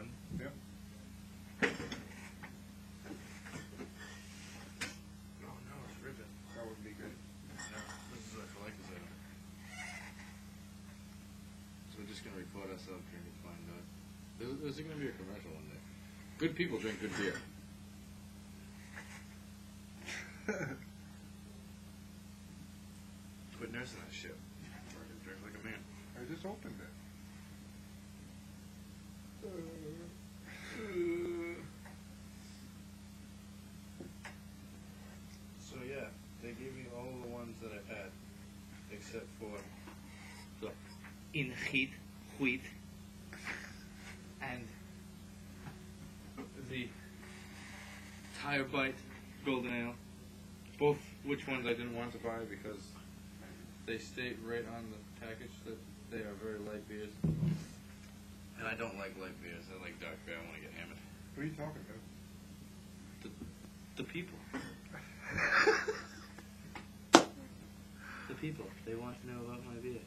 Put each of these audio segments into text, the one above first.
button? Yep. Oh no, it's ripping. That would be good. No, this is a collector's item. So we're just gonna record ourselves drinking fine dog. This is gonna be a commercial one day. Good people drink good beer. Quit nursing that shit. Drink like a man. I just opened it. So yeah, they gave me all the ones that I had, except for the in heat, wheat, and the Tire Bite Golden Ale. Both which ones I didn't want to buy because they state right on the package that they are very light beers. And I don't like light beers. I like dark beer. I want to get hammered. What are you talking about? The people. The people. They want to know about my beer.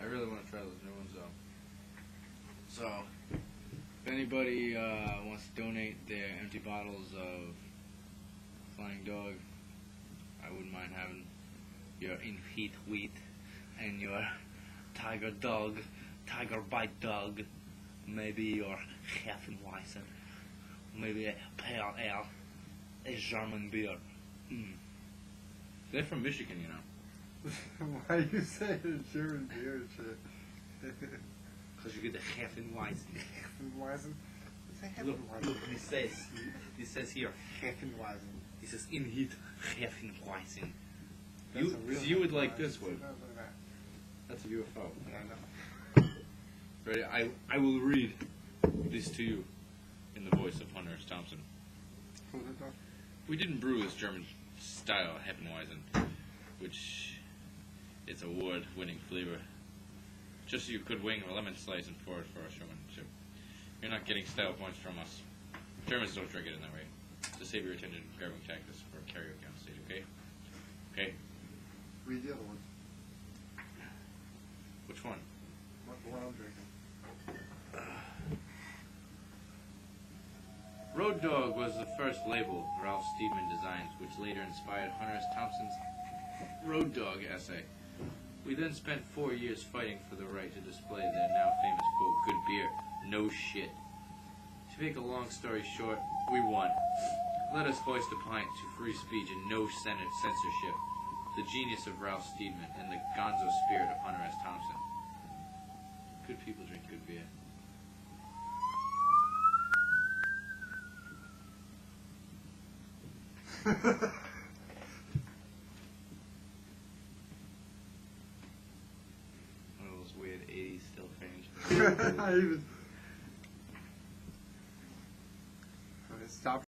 I really want to try those new ones though. So, if anybody wants to donate their empty bottles of Flying Dog, I wouldn't mind having your in heat wheat and your Tiger Bite Dog, maybe your Hefeweizen, maybe a Pale Ale, a German beer. They're from Michigan, you know. Why are you saying German beer and shit? Because you get the Hefeweizen. Hefeweizen? Say Look, Hefeweizen. this says here, Hefeweizen. this is in heat Hefeweizen. That's a real You would like this Hefeweizen. one. No, no, no. That's a UFO. Yeah, I know. Ready? I will read this to you in the voice of Hunter S. Thompson. Who's it talking? We didn't brew this German style Hefeweizen, which is award-winning flavor. Just so you could wing a lemon slice and pour it for our showmanship. You're not getting style points from us. Germans don't drink it in that way. To save your attention, grabbing tactics for karaoke on stage, okay? Okay? Read the other one. Which one? What the one I'm drinking. Road Dog was the first label Ralph Steedman designed, which later inspired Hunter S. Thompson's Road Dog essay. We then spent 4 years fighting for the right to display their now famous quote, good beer, no shit. To make a long story short, we won. Let us hoist a pint to free speech and no censorship, the genius of Ralph Steedman and the gonzo spirit of Hunter S. Thompson. Good people drink good beer. One of those weird 80s still frames. I even... Stop.